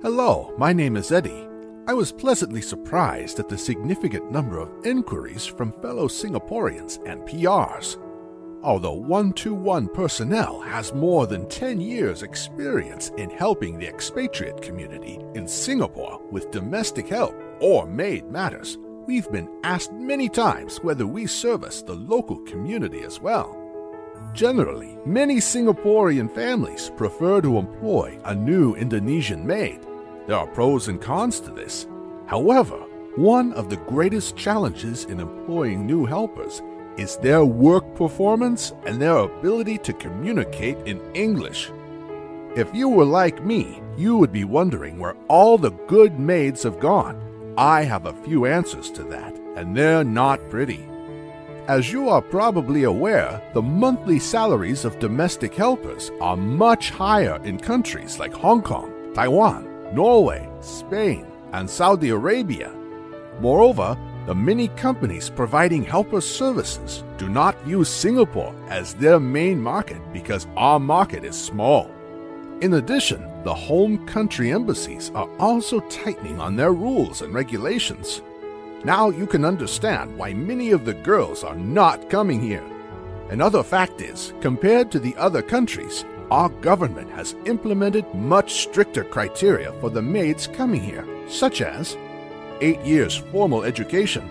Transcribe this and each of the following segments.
Hello, my name is Eddie. I was pleasantly surprised at the significant number of inquiries from fellow Singaporeans and PRs. Although 121 personnel has more than 10 years' experience in helping the expatriate community in Singapore with domestic help or maid matters, we've been asked many times whether we service the local community as well. Generally, many Singaporean families prefer to employ a new Indonesian maid. There are pros and cons to this. However, one of the greatest challenges in employing new helpers is their work performance and their ability to communicate in English. If you were like me, you would be wondering where all the good maids have gone. I have a few answers to that, and they're not pretty. As you are probably aware, the monthly salaries of domestic helpers are much higher in countries like Hong Kong, Taiwan, Norway, Spain, and Saudi Arabia. Moreover, the many companies providing helper services do not view Singapore as their main market because our market is small. In addition, the home country embassies are also tightening on their rules and regulations. Now you can understand why many of the girls are not coming here. Another fact is, compared to the other countries, our government has implemented much stricter criteria for the maids coming here, such as 8 years formal education,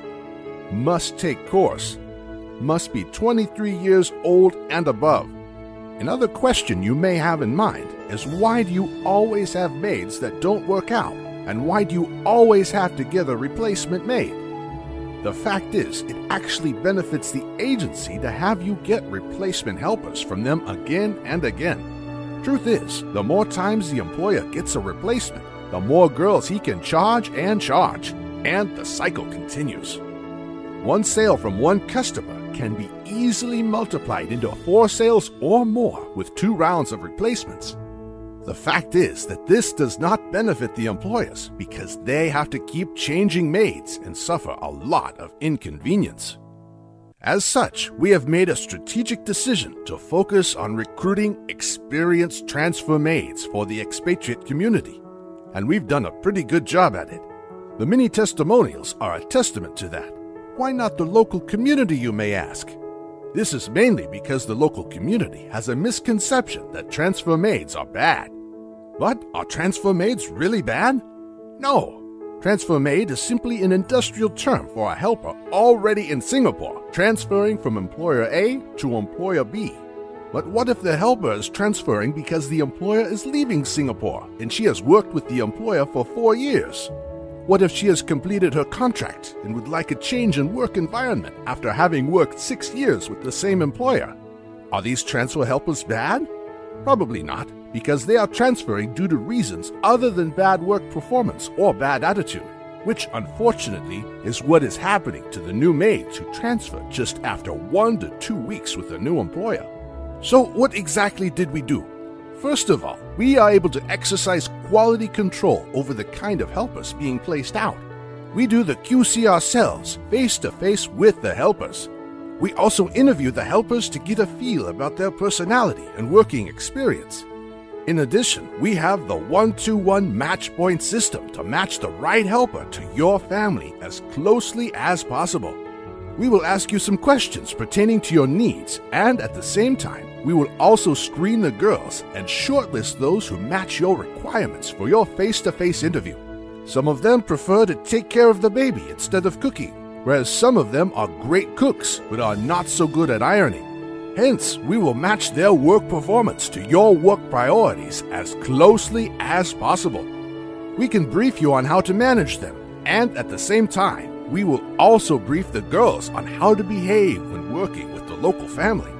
must take course, must be 23 years old and above. Another question you may have in mind is, why do you always have maids that don't work out, and why do you always have to get a replacement maid? The fact is, it actually benefits the agency to have you get replacement helpers from them again and again. Truth is, the more times the employer gets a replacement, the more girls he can charge, and the cycle continues. One sale from one customer can be easily multiplied into 4 sales or more with 2 rounds of replacements. The fact is that this does not benefit the employers because they have to keep changing maids and suffer a lot of inconvenience. As such, we have made a strategic decision to focus on recruiting experienced transfer maids for the expatriate community, and we've done a pretty good job at it. The many testimonials are a testament to that. Why not the local community, you may ask? This is mainly because the local community has a misconception that transfer maids are bad. But are transfer maids really bad? No. Transfer maid is simply an industrial term for a helper already in Singapore, transferring from employer A to employer B. But what if the helper is transferring because the employer is leaving Singapore and she has worked with the employer for 4 years? What if she has completed her contract and would like a change in work environment after having worked 6 years with the same employer? Are these transfer helpers bad? Probably not, because they are transferring due to reasons other than bad work performance or bad attitude, which unfortunately is what is happening to the new maids who transfer just after 1 to 2 weeks with a new employer. So what exactly did we do? First of all, we are able to exercise quality control over the kind of helpers being placed out. We do the QC ourselves, face-to-face with the helpers. We also interview the helpers to get a feel about their personality and working experience. In addition, we have the 1-to-1 match point system to match the right helper to your family as closely as possible. We will ask you some questions pertaining to your needs, and at the same time, we will also screen the girls and shortlist those who match your requirements for your face-to-face interview. Some of them prefer to take care of the baby instead of cooking, whereas some of them are great cooks but are not so good at ironing. Hence, we will match their work performance to your work priorities as closely as possible. We can brief you on how to manage them, and at the same time, we will also brief the girls on how to behave when working with the local family.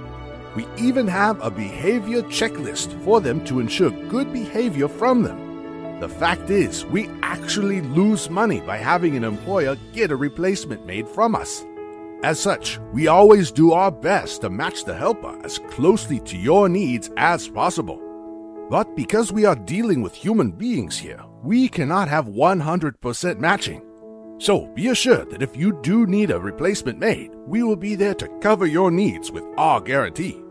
We even have a behavior checklist for them to ensure good behavior from them. The fact is, we actually lose money by having an employer get a replacement made from us. As such, we always do our best to match the helper as closely to your needs as possible. But because we are dealing with human beings here, we cannot have 100% matching. So be assured that if you do need a replacement maid, we will be there to cover your needs with our guarantee.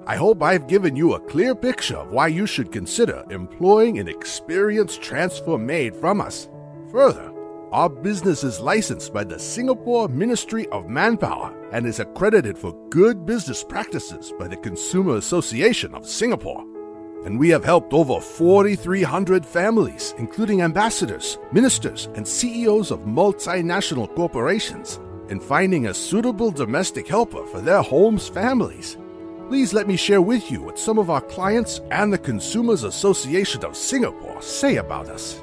I hope I've given you a clear picture of why you should consider employing an experienced transfer maid from us. Further, our business is licensed by the Singapore Ministry of Manpower and is accredited for good business practices by the Consumer Association of Singapore. And we have helped over 4,300 families, including ambassadors, ministers, and CEOs of multinational corporations, in finding a suitable domestic helper for their homes' families. Please let me share with you what some of our clients and the Consumers Association of Singapore say about us.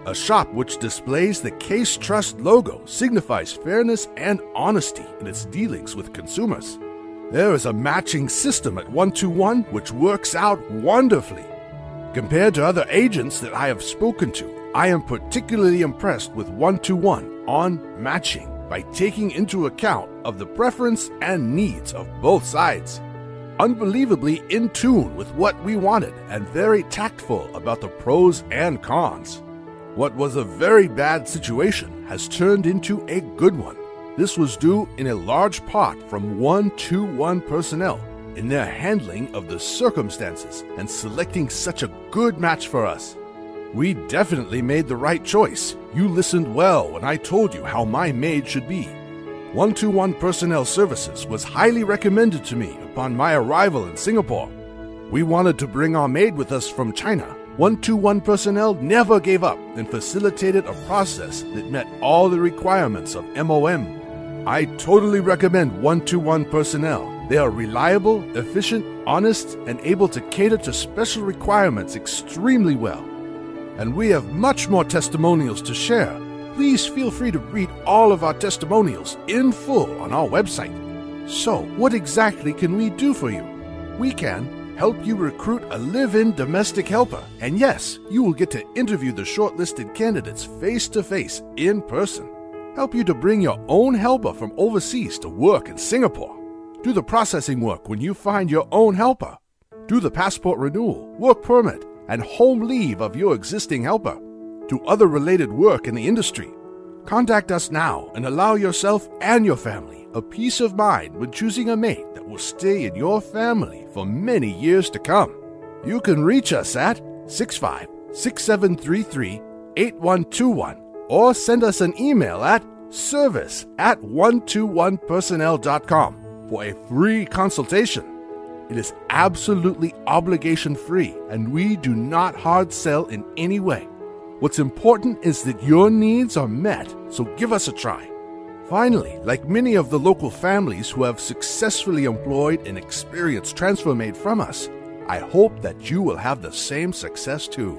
A shop which displays the Case Trust logo signifies fairness and honesty in its dealings with consumers. There is a matching system at 121 which works out wonderfully. Compared to other agents that I have spoken to, I am particularly impressed with 121 on matching by taking into account of the preference and needs of both sides. Unbelievably in tune with what we wanted and very tactful about the pros and cons. What was a very bad situation has turned into a good one. This was due in a large part from 121 personnel in their handling of the circumstances and selecting such a good match for us. We definitely made the right choice. You listened well when I told you how my maid should be. 121 Personnel Services was highly recommended to me upon my arrival in Singapore. We wanted to bring our maid with us from China. 121 Personnel never gave up and facilitated a process that met all the requirements of MOM. I totally recommend 121 Personnel. They are reliable, efficient, honest, and able to cater to special requirements extremely well. And we have much more testimonials to share. Please feel free to read all of our testimonials in full on our website. So, what exactly can we do for you? We can help you recruit a live-in domestic helper. And yes, you will get to interview the shortlisted candidates face-to-face in person. Help you to bring your own helper from overseas to work in Singapore. Do the processing work when you find your own helper. Do the passport renewal, work permit, and home leave of your existing helper. Do other related work in the industry. Contact us now and allow yourself and your family a peace of mind when choosing a maid that will stay in your family for many years to come. You can reach us at 65-6733-8121 or send us an email at service@121personnel.com for a free consultation. It is absolutely obligation-free and we do not hard sell in any way. What's important is that your needs are met, so give us a try. Finally, like many of the local families who have successfully employed an experienced transfer maid from us, I hope that you will have the same success too.